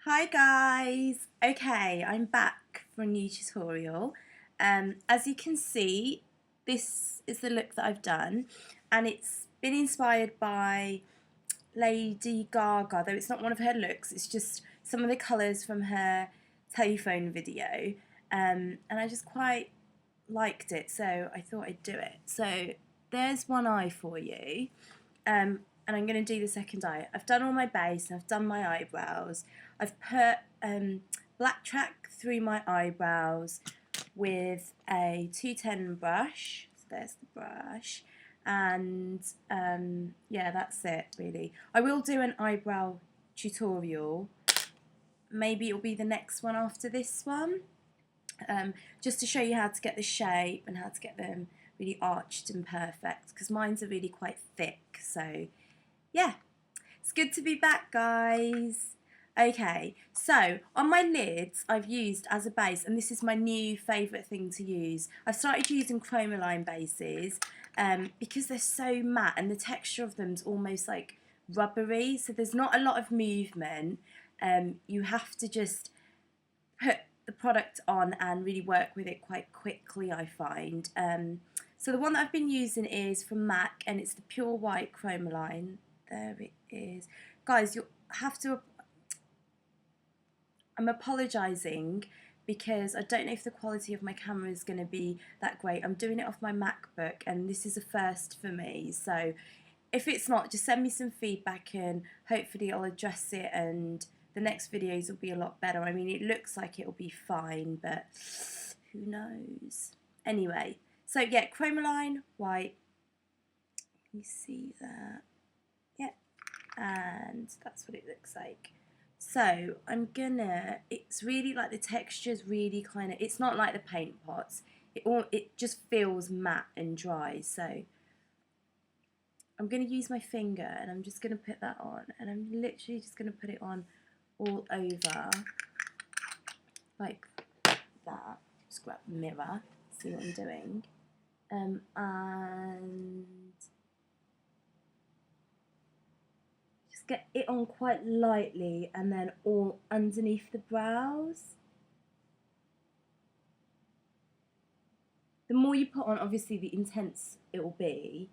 Hi guys! Okay, I'm back for a new tutorial. As you can see, this is the look that I've done, and it's been inspired by Lady Gaga, though it's not one of her looks, it's just some of the colours from her telephone video, and I just quite liked it, so I thought I'd do it. So there's one eye for you. And I'm going to do the second eye. I've done all my base, I've done my eyebrows. I've put black track through my eyebrows with a 210 brush. So there's the brush. And yeah, that's it really. I will do an eyebrow tutorial. Maybe it'll be the next one after this one. Just to show you how to get the shape and how to get them really arched and perfect, because mine's are really quite thick. So yeah, it's good to be back, guys. Okay, so on my lids I've used as a base, and this is my new favourite thing to use. I've started using chromoline bases because they're so matte and the texture of them's almost like rubbery, so there's not a lot of movement. You have to just put the product on and really work with it quite quickly, I find. So the one that I've been using is from MAC, and it's the Pure White Chromoline. There it is. Guys, you have to... I'm apologising because I don't know if the quality of my camera is going to be that great. I'm doing it off my MacBook, and this is a first for me. So if it's not, just send me some feedback and hopefully I'll address it, and the next videos will be a lot better. I mean, it looks like it'll be fine, but who knows? Anyway, so yeah, Chromoline White. Can you see that? Yep, and that's what it looks like. So I'm gonna, it's really like the texture's really kind of, it's not like the paint pots. It just feels matte and dry. So I'm going to use my finger and I'm just going to put that on, and I'm literally just going to put it on all over like that. Just grab the mirror, see what I'm doing, and just get it on quite lightly, and then all underneath the brows. The more you put on, obviously the intense it will be.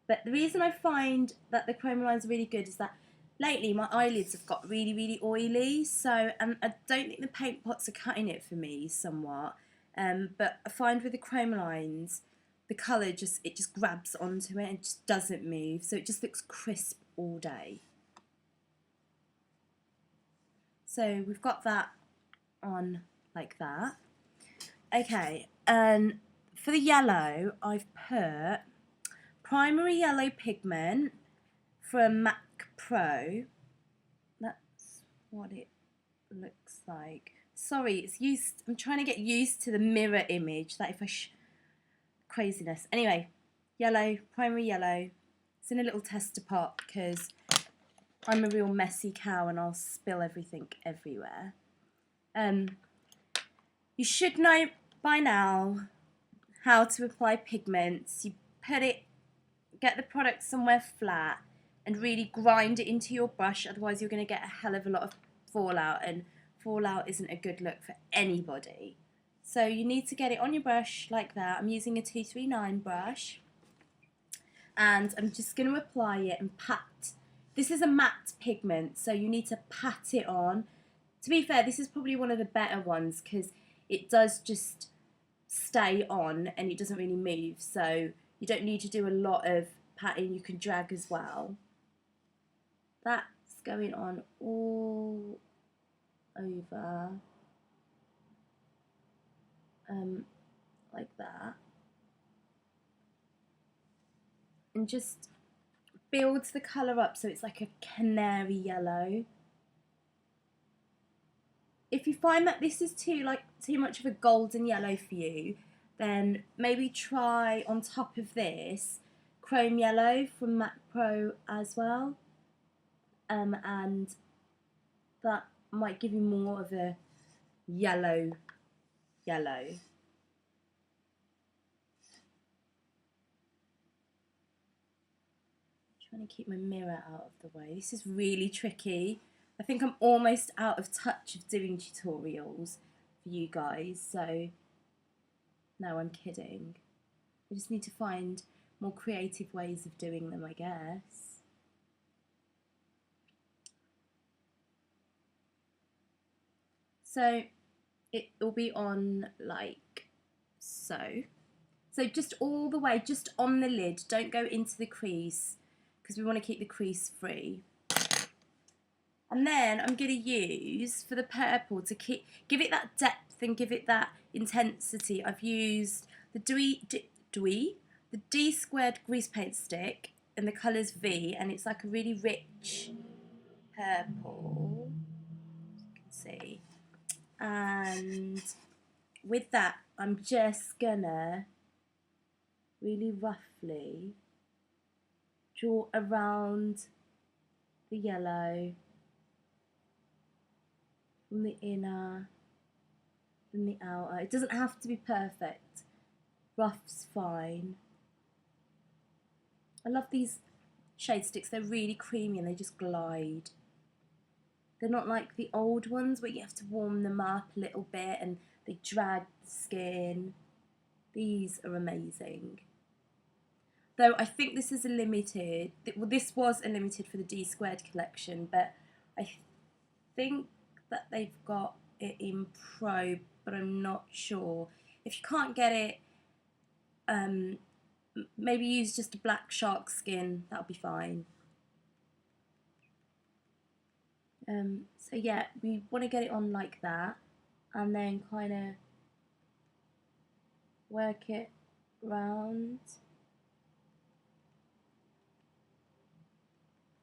But the reason I find that the Chromaline's are really good is that lately my eyelids have got really, really oily, so I don't think the paint pots are cutting it for me somewhat. But I find with the Chromaline's, the colour just grabs onto it and just doesn't move, so it just looks crisp all day. So we've got that on like that. Okay, and for the yellow, I've put primary yellow pigment from Mac Pro. That's what it looks like. Sorry, it's used. I'm trying to get used to the mirror image. That if I craziness. Anyway, yellow, primary yellow. It's in a little tester pot because I'm a real messy cow and I'll spill everything everywhere. You should know by now how to apply pigments. You get the product somewhere flat and really grind it into your brush, otherwise you're going to get a hell of a lot of fallout, and fallout isn't a good look for anybody. So you need to get it on your brush like that. I'm using a 239 brush, and I'm just going to apply it and pat. This is a matte pigment, so you need to pat it on. To be fair, this is probably one of the better ones because it does just stay on and it doesn't really move, so you don't need to do a lot of patting. You can drag as well. That's going on all over, like that, and just builds the colour up so it's like a canary yellow. If you find that this is too much of a golden yellow for you, then maybe try on top of this chrome yellow from Mac Pro as well, and that might give you more of a yellow. Trying to keep my mirror out of the way. This is really tricky I think I'm almost out of touch of doing tutorials for you guys, so no, I'm kidding. I just need to find more creative ways of doing them, I guess. So it will be on like so. So just all the way, just on the lid, don't go into the crease because we want to keep the crease free. And then I'm going to use, for the purple, to give it that depth and give it that intensity, I've used the the D squared grease paint stick in the colours V, and it's like a really rich purple, as you can see. And with that, I'm just gonna really roughly draw around the yellow from the inner, from the outer. It doesn't have to be perfect. Rough's fine. I love these shade sticks. They're really creamy and they just glide. They're not like the old ones where you have to warm them up a little bit and they drag the skin. These are amazing. Though I think this is a limited, well, this was a limited for the D squared collection, but I think that they've got it in Pro, but I'm not sure. If you can't get it, maybe use just a black shark skin, that'll be fine. So yeah, we want to get it on like that, and then kind of work it round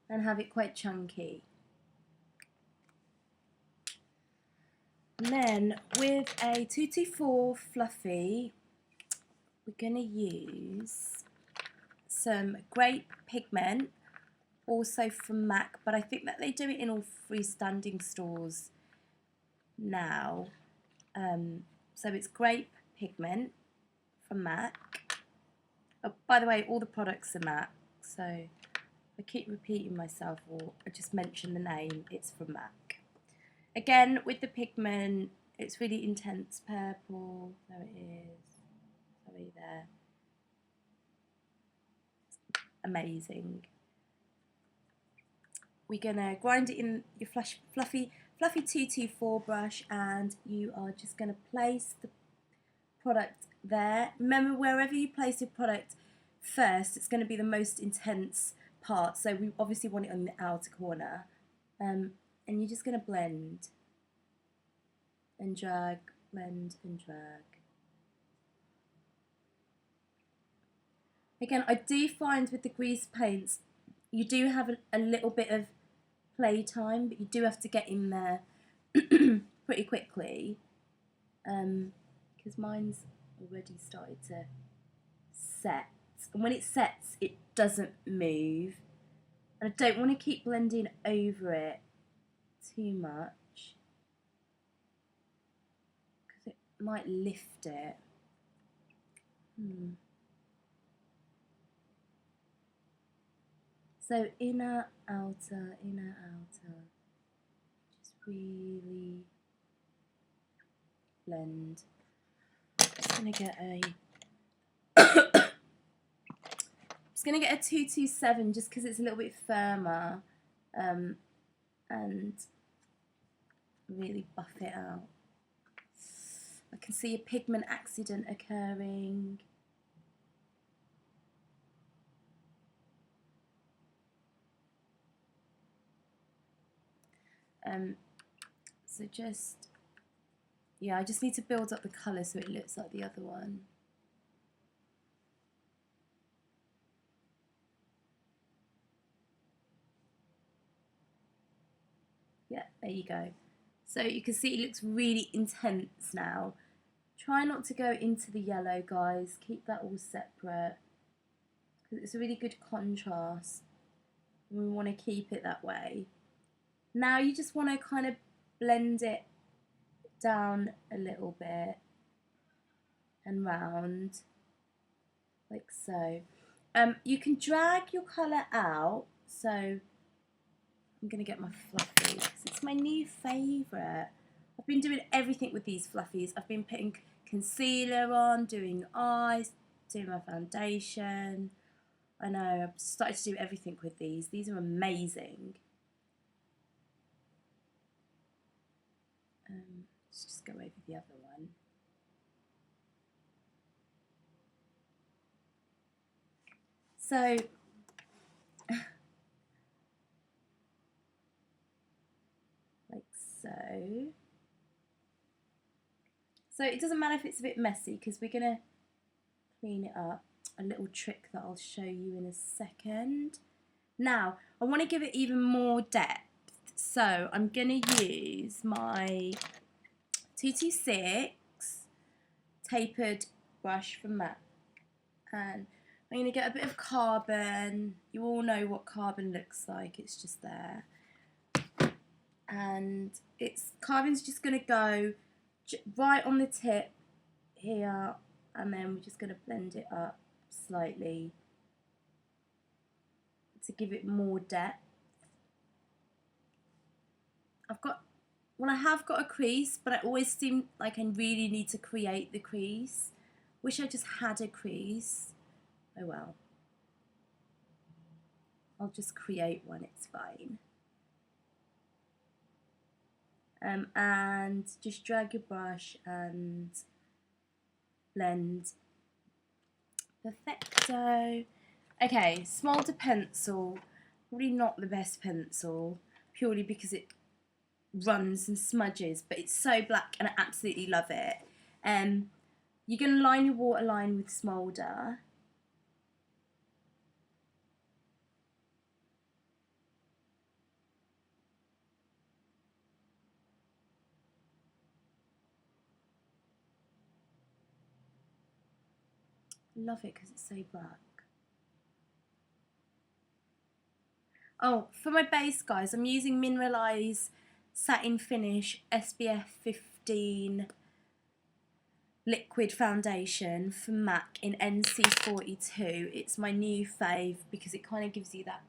and have it quite chunky. And then with a 224 Fluffy, we're going to use some grape pigment, also from MAC, but I think that they do it in all freestanding stores now. So it's grape pigment from MAC. Oh, by the way, all the products are MAC, so I keep repeating myself or I just mention the name, it's from MAC. Again, with the pigment, it's really intense purple. There it is. Sorry, there. Amazing. We're gonna grind it in your fluffy 224 brush, and you are just gonna place the product there. Remember, wherever you place your product first, it's gonna be the most intense part. So we obviously want it on the outer corner. And you're just gonna blend and drag, blend and drag. Again, I do find with the grease paints, you do have a little bit of play time, but you do have to get in there pretty quickly, because mine's already started to set. And when it sets, it doesn't move. And I don't want to keep blending over it too much, because it might lift it. So inner, outer, just really blend. I'm just gonna get a just gonna get a 227 just because it's a little bit firmer, and really buff it out. I can see a pigment accident occurring. So just, yeah, I just need to build up the colour so it looks like the other one. Yeah, there you go. So you can see it looks really intense now. Try not to go into the yellow, guys. Keep that all separate, because it's a really good contrast. We want to keep it that way. Now you just want to kind of blend it down a little bit and round, like so. You can drag your colour out, so I'm going to get my fluffies because it's my new favourite. I've been doing everything with these fluffies. I've been putting concealer on, doing eyes, doing my foundation. I know, I've started to do everything with these. These are amazing. Let's just go over the other one. So, like so. So it doesn't matter if it's a bit messy because we're going to clean it up. A little trick that I'll show you in a second. Now, I want to give it even more depth. So I'm going to use my 226 tapered brush from MAC. And I'm going to get a bit of carbon. You all know what carbon looks like. It's just there. And carbon's just going to go right on the tip here. And then we're just going to blend it up slightly to give it more depth. I have got a crease, but I always seem like I really need to create the crease. Wish I just had a crease. Oh well. I'll just create one, it's fine. And just drag your brush and blend. Perfecto. Okay, Smolder pencil. Probably not the best pencil, purely because it runs and smudges, but it's so black and I absolutely love it. You're going to line your waterline with Smolder. Love it because it's so black. Oh, for my base, guys, I'm using Mineralize Satin Finish SPF 15 liquid foundation from MAC in NC42. It's my new fave because it kind of gives you that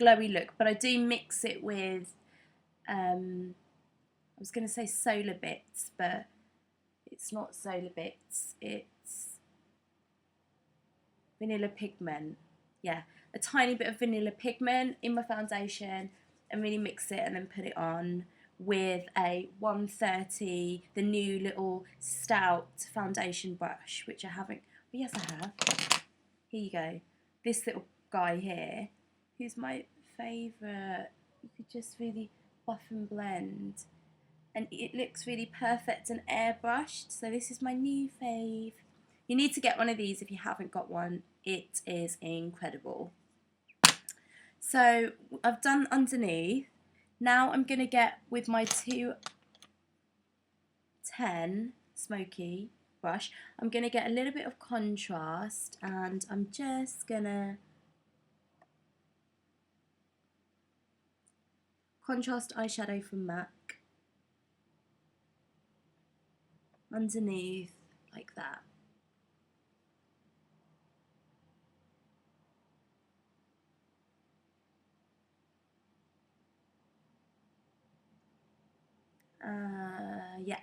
glowy look, but I do mix it with I was going to say Solar Bits, but it's not Solar Bits, it's vanilla pigment. Yeah, a tiny bit of vanilla pigment in my foundation and really mix it and then put it on with a 130, the new little stout foundation brush, which I haven't, oh yes I have. Here you go. This little guy here, who's my favourite. You could just really buff and blend. And it looks really perfect and airbrushed. So this is my new fave. You need to get one of these if you haven't got one. It is incredible. So I've done underneath. Now I'm going to get with my 210 Smoky brush, I'm going to get a little bit of contrast and I'm just going to contrast eyeshadow from MAC underneath like that. Yeah,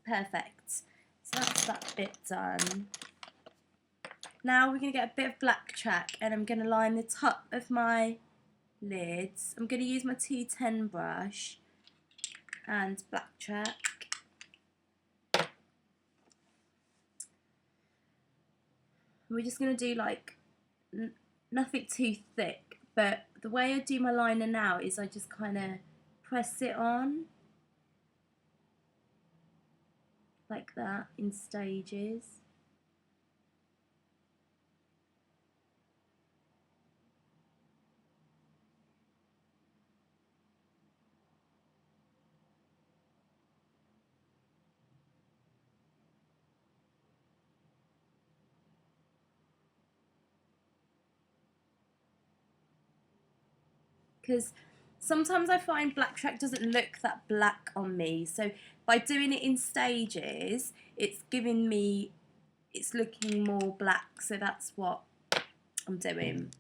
perfect. So that's that bit done. Now we're going to get a bit of black track and I'm going to line the top of my lids. I'm going to use my 210 brush and black track. We're just going to do like nothing too thick, but the way I do my liner now is I just kind of press it on like that in stages. Because sometimes I find black track doesn't look that black on me, so by doing it in stages it's giving me, it's looking more black, so that's what I'm doing.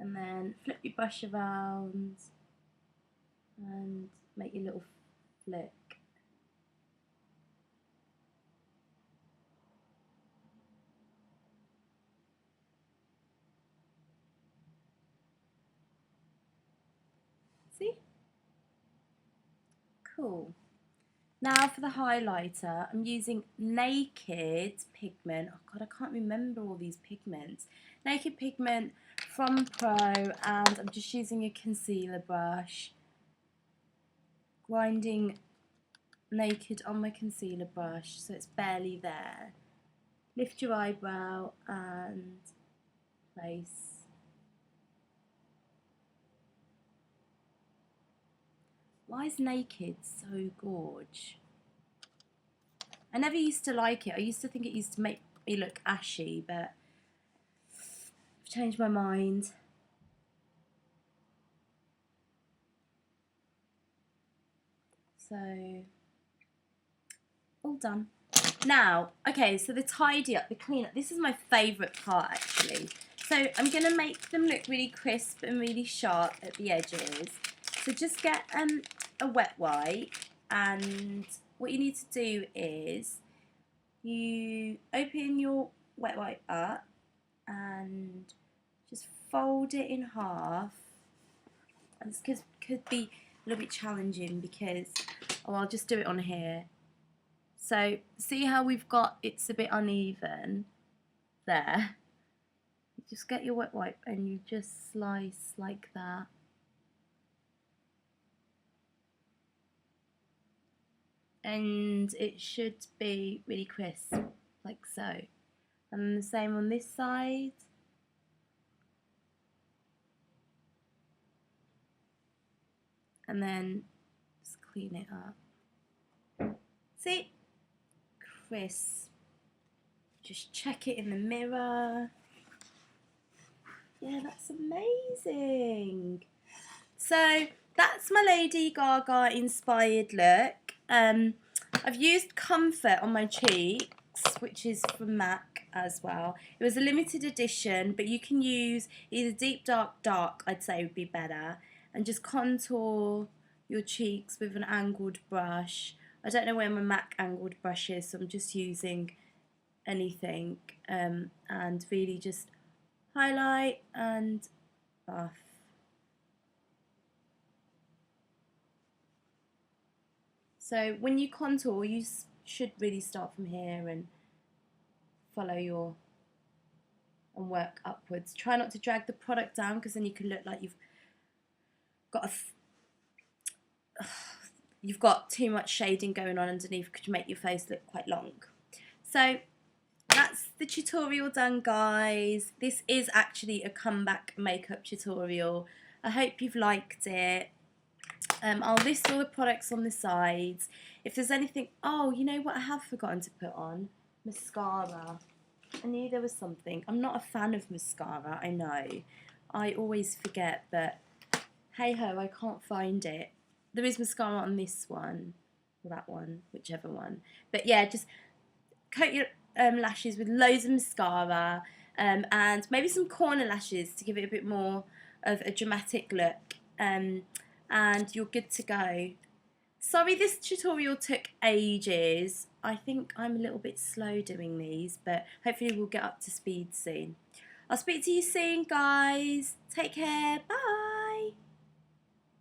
And then flip your brush around and make your little flick. See? Cool. Now for the highlighter, I'm using Naked pigment. Oh God, I can't remember all these pigments. Naked pigment from Pro, and I'm just using a concealer brush. Grinding Naked on my concealer brush so it's barely there. Lift your eyebrow and place. Why is Naked so gorge? I never used to like it. I used to think it used to make me look ashy, but I've changed my mind. So, all done. Now, okay, so the tidy up, the clean up, this is my favourite part actually. So I'm going to make them look really crisp and really sharp at the edges. So just get a wet wipe, and what you need to do is you open your wet wipe up and just fold it in half. And this could be a little bit challenging because, oh, I'll just do it on here. So see how we've got, it's a bit uneven there. You just get your wet wipe and you just slice like that. And it should be really crisp, like so. And the same on this side. And then just clean it up. See? Crisp. Just check it in the mirror. Yeah, that's amazing. So that's my Lady Gaga inspired look. I've used Comfort on my cheeks, which is from MAC as well. It was a limited edition, but you can use either Deep Dark Dark, I'd say would be better, and just contour your cheeks with an angled brush. I don't know where my MAC angled brush is, so I'm just using anything, and really just highlight and buff. So when you contour, you should really start from here and follow and work upwards. Try not to drag the product down because then you can look like you've got too much shading going on underneath, which make your face look quite long. So that's the tutorial done, guys. This is actually a comeback makeup tutorial. I hope you've liked it. I'll list all the products on the sides. If there's anything, oh, you know what I have forgotten to put on? Mascara. I knew there was something. I'm not a fan of mascara, I know. I always forget, but hey ho, I can't find it. There is mascara on this one, or that one, whichever one. But yeah, just coat your lashes with loads of mascara, and maybe some corner lashes to give it a bit more of a dramatic look. And you're good to go. Sorry this tutorial took ages. I think I'm a little bit slow doing these, but hopefully we'll get up to speed soon. I'll speak to you soon, guys. Take care. Bye.